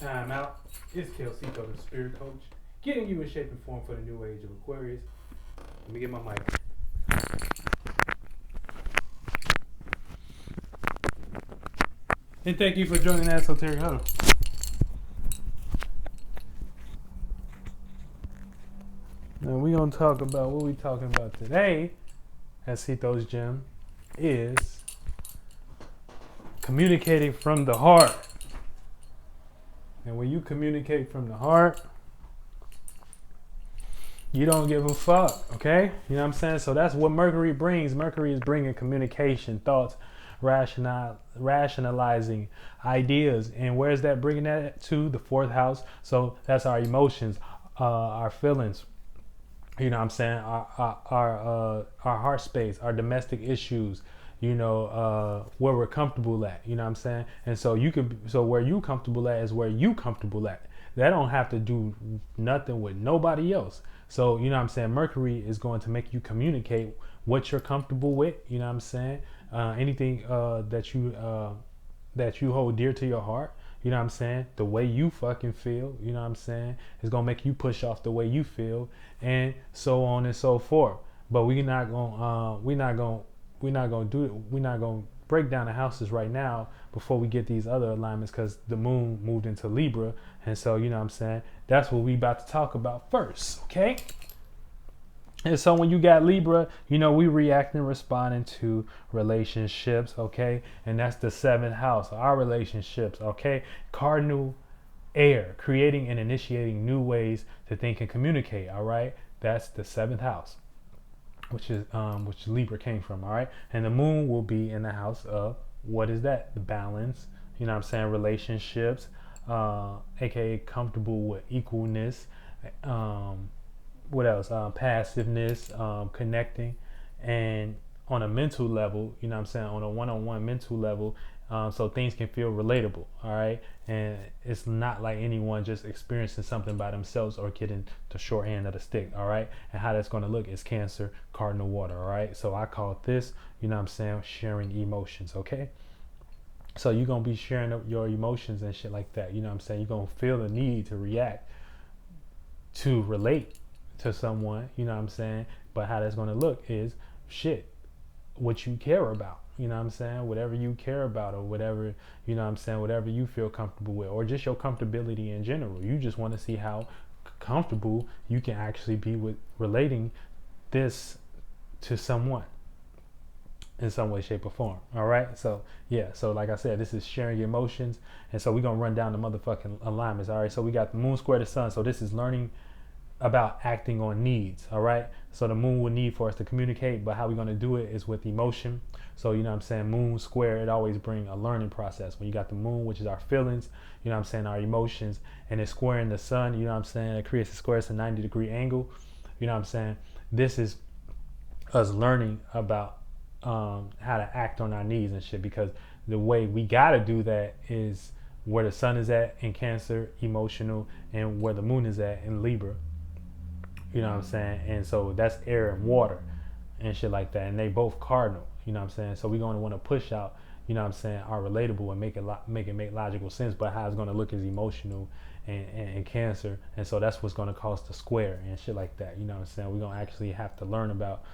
time out. It's CeitoLLC, the Spirit Coach, getting you in shape and form for the new age of Aquarius. Let me get my mic. And thank you for joining the Esoteric Huddle. Now we're going to talk about what we're talking about today at Ceito's Gym is communicating from the heart. And when you communicate from the heart, you don't give a fuck, okay? You know what I'm saying? So that's what Mercury brings. Mercury is bringing communication, thoughts, rationalizing ideas. And where's that bringing that to? The fourth house. So that's our emotions, our feelings. You know what I'm saying? Our heart space, our domestic issues, you know, where we're comfortable at, you know what I'm saying? And so where you comfortable at is where you comfortable at. That don't have to do nothing with nobody else. So, you know what I'm saying? Mercury is going to make you communicate what you're comfortable with, you know what I'm saying? Anything that you hold dear to your heart, you know what I'm saying? The way you fucking feel, you know what I'm saying? Is gonna make you push off the way you feel, and so on and so forth. But we're not gonna break down the houses right now before we get these other alignments, because the moon moved into Libra, and so you know what I'm saying, that's what we about to talk about first, okay? And so when you got Libra, you know, we reacting and responding to relationships, okay? And that's the seventh house, our relationships, okay? Cardinal air, creating and initiating new ways to think and communicate, all right? That's the seventh house, which Libra came from, all right? And the moon will be in the house of, what is that? The balance, you know what I'm saying? Relationships, aka comfortable with equalness, what else? Passiveness, connecting, and on a mental level, you know what I'm saying? On a one-on-one mental level, so things can feel relatable, all right? And it's not like anyone just experiencing something by themselves or getting the short end of the stick, all right? And how that's going to look is Cancer, cardinal water, all right? So I call this, you know what I'm saying, sharing emotions, okay? So you're going to be sharing your emotions and shit like that, you know what I'm saying? You're going to feel the need to react, to relate to someone, you know what I'm saying? But how that's going to look is shit, what you care about, you know what I'm saying? Whatever you care about, or whatever, you know what I'm saying, whatever you feel comfortable with, or just your comfortability in general. You just want to see how comfortable you can actually be with relating this to someone in some way, shape, or form. All right. So yeah. So like I said, this is sharing your emotions. And so we're going to run down the motherfucking alignments. All right. So we got the moon square the sun. So this is learning about acting on needs, all right? So the moon will need for us to communicate, but how we're going to do it is with emotion. So, you know what I'm saying, moon square, it always brings a learning process. When you got the moon, which is our feelings, you know what I'm saying, our emotions, and it's squaring the sun, you know what I'm saying, it creates a square, it's a 90-degree angle, you know what I'm saying? This is us learning about how to act on our needs and shit, because the way we got to do that is where the sun is at in Cancer, emotional, and where the moon is at in Libra. You know what I'm saying? And so that's air and water and shit like that. And they both cardinal, you know what I'm saying? So we're going to want to push out, you know what I'm saying, our relatable and make it make logical sense, but how it's going to look is emotional and Cancer. And so that's what's going to cause the square and shit like that. You know what I'm saying? We're going to actually have to learn about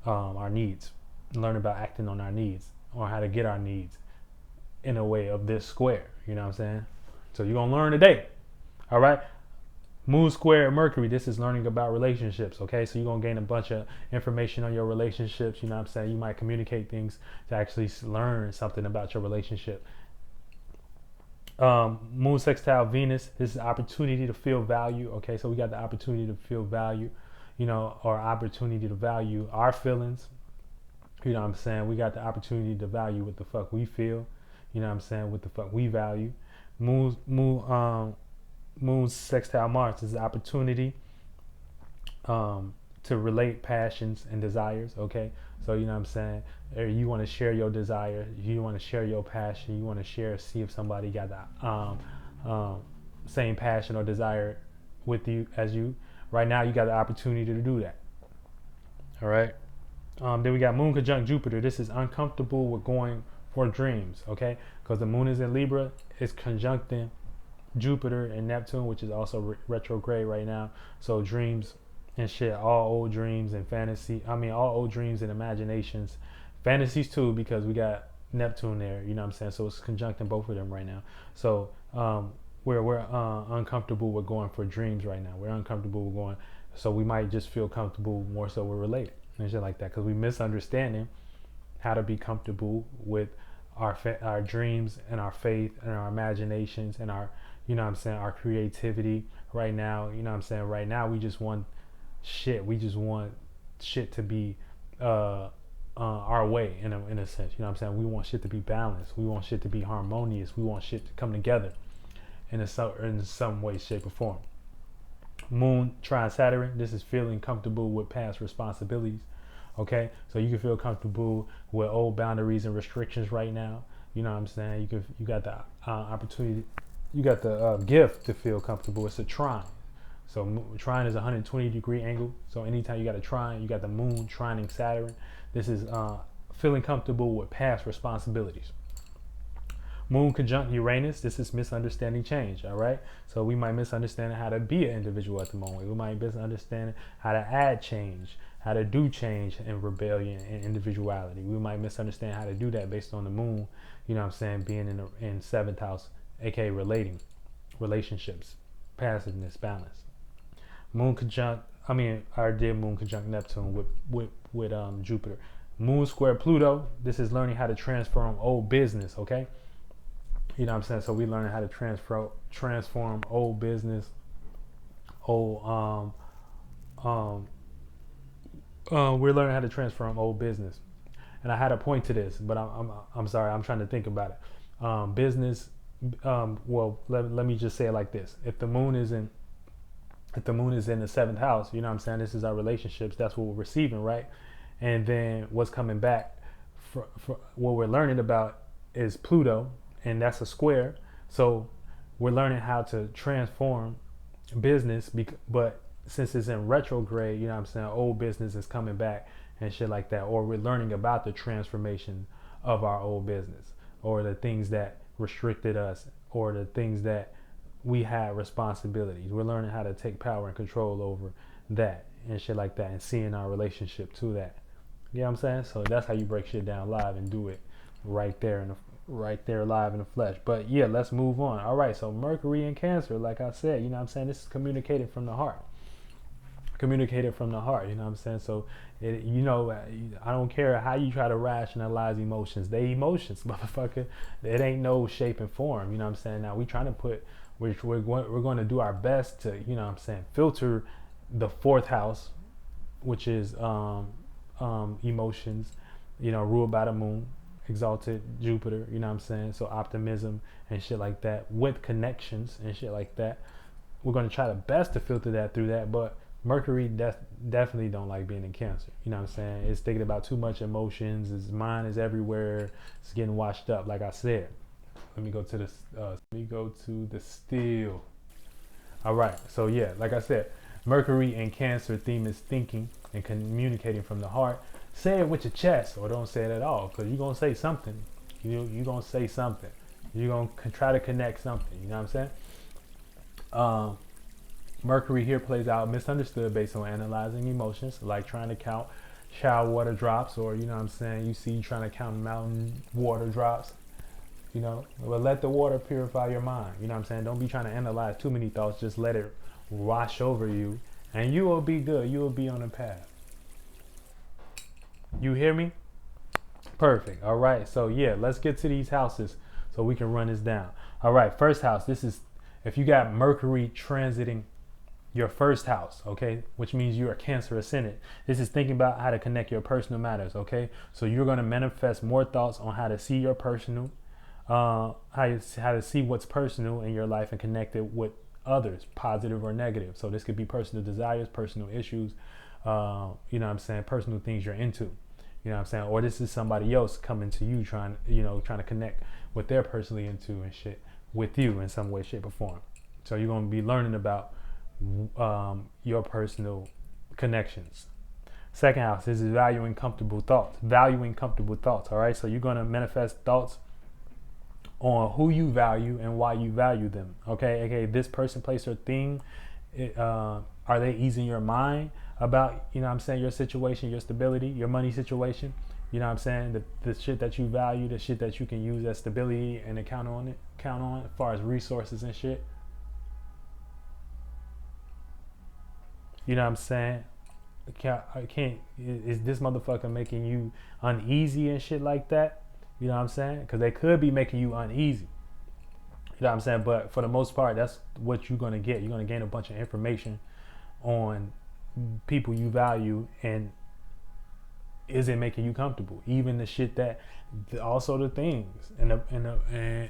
our needs, learn about acting on our needs, or how to get our needs in a way of this square. You know what I'm saying? So you're going to learn today. All right? Moon square Mercury, this is learning about relationships, okay? So you're going to gain a bunch of information on your relationships, you know what I'm saying? You might communicate things to actually learn something about your relationship. Moon sextile Venus, this is opportunity to feel value, okay? So we got the opportunity to feel value, you know, or opportunity to value our feelings, you know what I'm saying? We got the opportunity to value what the fuck we feel, you know what I'm saying? What the fuck we value. Moon sextile Mars is an opportunity to relate passions and desires, okay? So, you know what I'm saying? You want to share your desire, you want to share your passion, you want to see if somebody got the same passion or desire with you as you. Right now, you got the opportunity to do that, all right? Then we got moon conjunct Jupiter. This is uncomfortable with going for dreams, okay? Because the moon is in Libra, it's conjuncting Jupiter and Neptune, which is also retrograde right now. So dreams and shit, all old dreams and fantasy. I mean, all old dreams and imaginations, fantasies too, because we got Neptune there. You know what I'm saying? So it's conjuncting both of them right now. So we're uncomfortable with going for dreams right now. We're uncomfortable with going. So we might just feel comfortable more so we're related and shit like that, because we misunderstanding how to be comfortable with our dreams and our faith and our imaginations and our, you know what I'm saying, our creativity right now. You know what I'm saying? Right now we just want shit. We just want shit to be our way in a sense. You know what I'm saying? We want shit to be balanced. We want shit to be harmonious. We want shit to come together in some way, shape, or form. Moon trine Saturn. This is feeling comfortable with past responsibilities. Okay, so you can feel comfortable with old boundaries and restrictions right now. You know what I'm saying? You got the opportunity, you got the gift to feel comfortable. It's a trine. So trine is a 120-degree angle. So anytime you got a trine, you got the moon trining Saturn. This is feeling comfortable with past responsibilities. Moon conjunct Uranus. This is misunderstanding change. All right. So we might misunderstand how to be an individual at the moment. We might misunderstand how to add change, how to do change in rebellion and individuality. We might misunderstand how to do that based on the moon, you know what I'm saying, being in seventh house, aka relating, relationships, passiveness, balance. Moon conjunct, our dear moon conjunct Neptune with Jupiter. Moon square Pluto. This is learning how to transform old business, okay? You know what I'm saying? So we learning how to transform old business, we're learning how to transform old business. And I had a point to this, but I'm sorry, I'm trying to think about it. Business, well, let me just say it like this. If the moon is in the seventh house, you know what I'm saying? This is our relationships. That's what we're receiving, right? And then what's coming back for what we're learning about is Pluto, and that's a square. So we're learning how to transform business, but since it's in retrograde, you know what I'm saying, old business is coming back and shit like that. Or we're learning about the transformation of our old business, or the things that restricted us, or the things that we had responsibilities. We're learning how to take power and control over that and shit like that, and seeing our relationship to that. You know what I'm saying? So that's how you break shit down live and do it right there live in the flesh. But yeah, let's move on. All right, so Mercury in Cancer, like I said, you know what I'm saying, this is communicated from the heart. You know what I'm saying? So I don't care how you try to rationalize emotions. They emotions, motherfucker. It ain't no shape and form. You know what I'm saying? Now we're going to do our best to, you know what I'm saying, filter the fourth house, which is emotions, ruled by the moon, exalted Jupiter, you know what I'm saying? So optimism and shit like that, with connections and shit like that. We're going to try the best to filter that through that, but Mercury definitely don't like being in Cancer. You know what I'm saying? It's thinking about too much emotions. His mind is everywhere. It's getting washed up, like I said. Let me go to the steel. All right. So yeah, like I said, Mercury and Cancer theme is thinking and communicating from the heart. Say it with your chest, or don't say it at all, because you're going to say something. You're going to say something. You're going to try to connect something. You know what I'm saying? Mercury here plays out misunderstood based on analyzing emotions, like trying to count shower water drops, or, you know what I'm saying, you see you trying to count mountain water drops, but let the water purify your mind. You know what I'm saying? Don't be trying to analyze too many thoughts. Just let it wash over you, and you will be good. You will be on a path. You hear me? Perfect. All right. So yeah, let's get to these houses so we can run this down. All right. First house. This is if you got Mercury transiting your first house, okay, which means you're a Cancer ascendant. This is thinking about how to connect your personal matters, okay? So you're going to manifest more thoughts on how to see your personal, how to see what's personal in your life and connect it with others, positive or negative. So this could be personal desires, personal issues, you know what I'm saying, personal things you're into, you know what I'm saying? Or this is somebody else coming to you trying to connect what they're personally into and shit with you in some way, shape, or form. So you're going to be learning about your personal connections. Second house, this is valuing comfortable thoughts. All right, so you're going to manifest thoughts on who you value and why you value them. Okay, this person, place, or thing, are they easing your mind about, you know what I'm saying, your situation, your stability, your money situation? You know what I'm saying? The shit that you value, the shit that you can use as stability and count on as far as resources and shit. You know what I'm saying? Is this motherfucker making you uneasy and shit like that? You know what I'm saying? Because they could be making you uneasy. You know what I'm saying? But for the most part, that's what you're going to get. You're going to gain a bunch of information on people you value, and is it making you comfortable? Even the shit that, also the things and the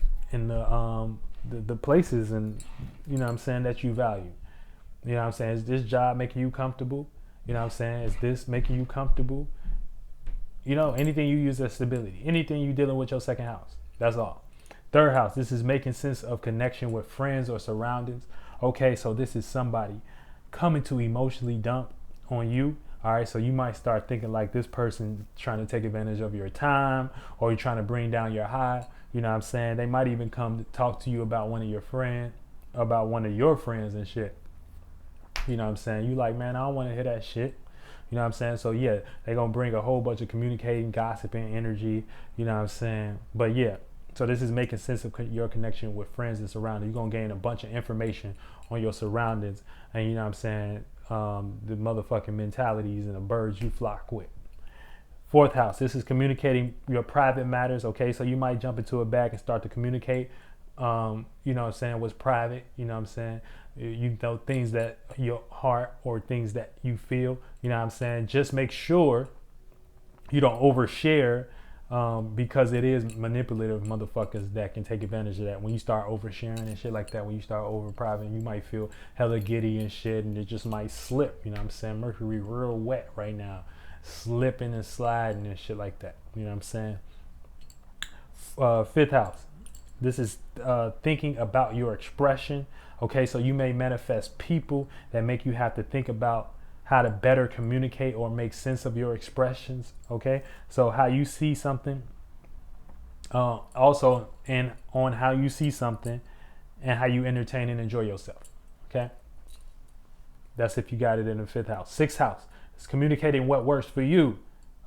places, and you know what I'm saying, that you value. You know what I'm saying? Is this job making you comfortable? You know what I'm saying? Is this making you comfortable? You know, anything you use as stability, anything you dealing with your second house. That's all. Third house, this is making sense of connection with friends or surroundings. Okay, so this is somebody coming to emotionally dump on you. All right, so you might start thinking like this person trying to take advantage of your time, or you're trying to bring down your high. You know what I'm saying? They might even come to talk to you about one of your friends and shit. You know what I'm saying? You like, man, I don't want to hear that shit. You know what I'm saying? So yeah, they're going to bring a whole bunch of communicating, gossiping energy. You know what I'm saying? But yeah, so this is making sense of your connection with friends and surroundings. You're going to gain a bunch of information on your surroundings. And you know what I'm saying? The motherfucking mentalities and the birds you flock with. Fourth house, this is communicating your private matters. Okay, so you might jump into a bag and start to communicate, you know what I'm saying, what's private. You know what I'm saying? You know, things that your heart or things that you feel. You know what I'm saying? Just make sure you don't overshare, because it is manipulative motherfuckers that can take advantage of that. When you start oversharing and shit like that, when you start over private, you might feel hella giddy and shit, and it just might slip. You know what I'm saying? Mercury real wet right now, slipping and sliding and shit like that. You know what I'm saying? Fifth house, this is thinking about your expression. Okay, so you may manifest people that make you have to think about how to better communicate or make sense of your expressions. Okay, so how you see something, also, and on how you see something and how you entertain and enjoy yourself. Okay, that's if you got it in the fifth house. Sixth house is communicating what works for you.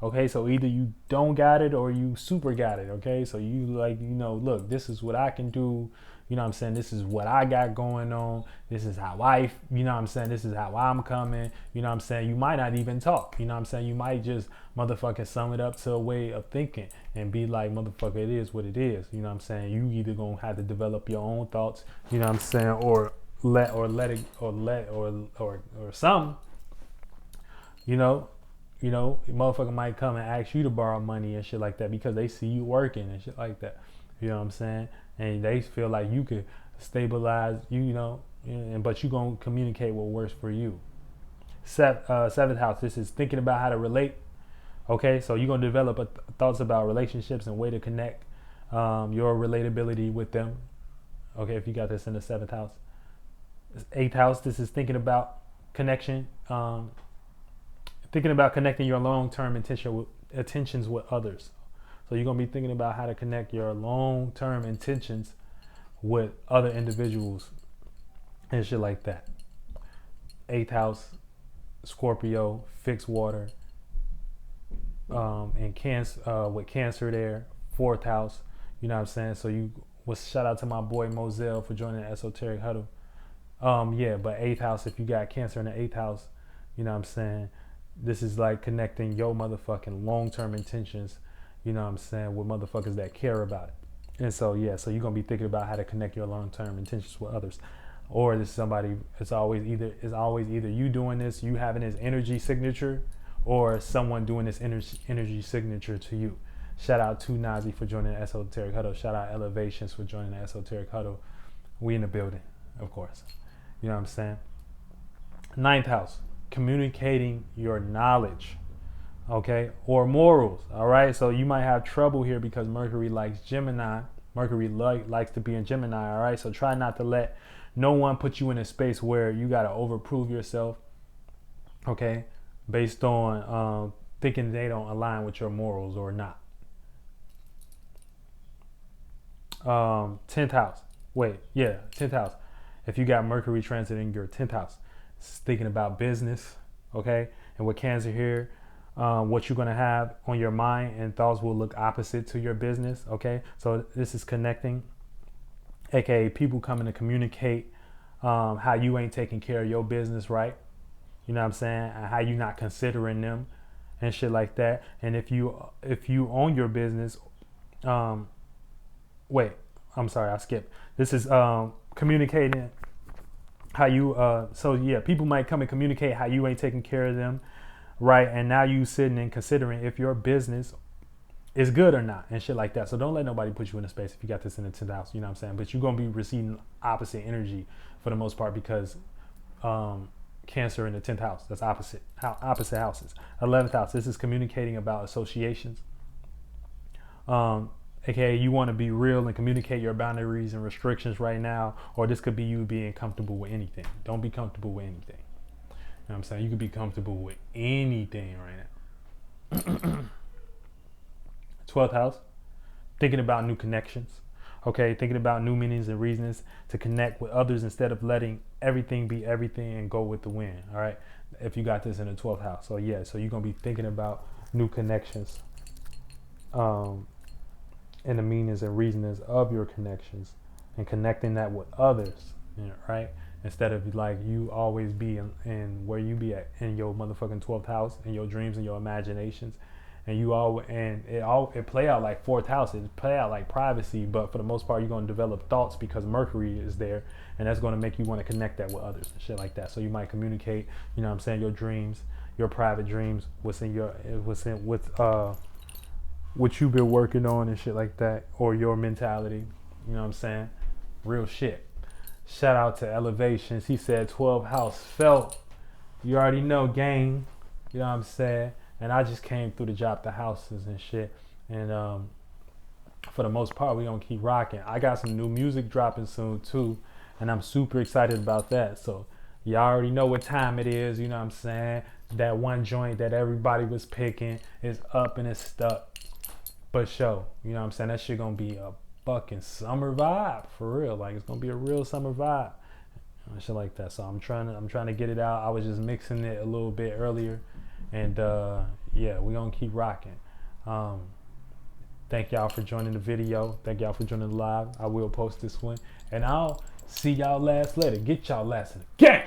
Okay, so either you don't got it or you super got it. Okay, so you like, you know, look, this is what I can do. You know what I'm saying? This is what I got going on. This is how you know what I'm saying? This is how I'm coming. You know what I'm saying? You might not even talk. You know what I'm saying? You might just motherfucking sum it up to a way of thinking and be like, motherfucker, it is what it is. You know what I'm saying? You either gonna have to develop your own thoughts, you know what I'm saying, or some, you know, motherfucker might come and ask you to borrow money and shit like that because they see you working and shit like that. You know what I'm saying? And they feel like you could stabilize, you know, but you gonna communicate what works for you. Seventh house, this is thinking about how to relate. Okay, so you're gonna develop thoughts about relationships and way to connect, your relatability with them. Okay, if you got this in the seventh house. Eighth house, this is thinking about connection, thinking about connecting your long-term intentions with others. So you're going to be thinking about how to connect your long-term intentions with other individuals and shit like that. Eighth house, Scorpio, fixed water, and Cancer, with Cancer there. Fourth house, you know what I'm saying? So shout out to my boy Moselle for joining the Esoteric Huddle. Yeah, but eighth house, if you got Cancer in the eighth house, you know what I'm saying? This is like connecting your motherfucking long-term intentions, you know what I'm saying, with motherfuckers that care about it. And so, yeah, so you're going to be thinking about how to connect your long-term intentions with others. Or this somebody, it's always either you doing this, you having this energy signature, or someone doing this energy signature to you. Shout out to Nazi for joining the Esoteric Huddle. Shout out Elevations for joining the Esoteric Huddle. We in the building, of course. You know what I'm saying? Ninth house, communicating your knowledge, okay, or morals. All right, so you might have trouble here because Mercury likes Gemini. Mercury likes to be in Gemini. All right, so try not to let no one put you in a space where you got to overprove yourself, okay, based on thinking they don't align with your morals or not. 10th house. Wait, yeah, 10th house. If you got Mercury transit in your 10th house, it's thinking about business, okay? And with Cancer here, what you're gonna have on your mind and thoughts will look opposite to your business, okay? So this is connecting, aka people coming to communicate how you ain't taking care of your business right. You know what I'm saying? And how you not considering them and shit like that. And if you own your business, wait, I'm sorry, I skipped. This is communicating how you so yeah, people might come and communicate how you ain't taking care of them, right? And now you sitting and considering if your business is good or not and shit like that. So don't let nobody put you in a space if you got this in the 10th house, you know what I'm saying? But you're gonna be receiving opposite energy for the most part because Cancer in the 10th house, that's opposite houses. 11th house, this is communicating about associations. AKA you want to be real and communicate your boundaries and restrictions right now, or this could be you being comfortable with anything. Don't be comfortable with anything. You know what I'm saying? You could be comfortable with anything right now. 12th house, thinking about new connections. Okay, thinking about new meanings and reasons to connect with others instead of letting everything be everything and go with the wind. All right, if you got this in the 12th house. So yeah, so you're gonna be thinking about new connections. And the meanings and reasonings of your connections and connecting that with others, right? Instead of like you always be in where you be at in your motherfucking 12th house, in your dreams and your imaginations, and it play out like 4th house. It play out like privacy, but for the most part, you're gonna develop thoughts because Mercury is there, and that's gonna make you want to connect that with others and shit like that. So you might communicate, you know what I'm saying, your dreams, your private dreams, what you've been working on and shit like that, or your mentality, you know what I'm saying? Real shit. Shout out to Elevations. He said 12 house felt. You already know, gang. You know what I'm saying? And I just came through to drop the houses and shit. And for the most part, we gonna keep rocking. I got some new music dropping soon too, and I'm super excited about that. So y'all already know what time it is, you know what I'm saying? That one joint that everybody was picking is up and it's stuck. But show, you know what I'm saying? That shit gonna be a fucking summer vibe for real. Like it's gonna be a real summer vibe and shit like that. So I'm trying to get it out. I was just mixing it a little bit earlier, and yeah, we gonna keep rocking. Thank y'all for joining the video. Thank y'all for joining the live. I will post this one, and I'll see y'all later. Get y'all last in the game.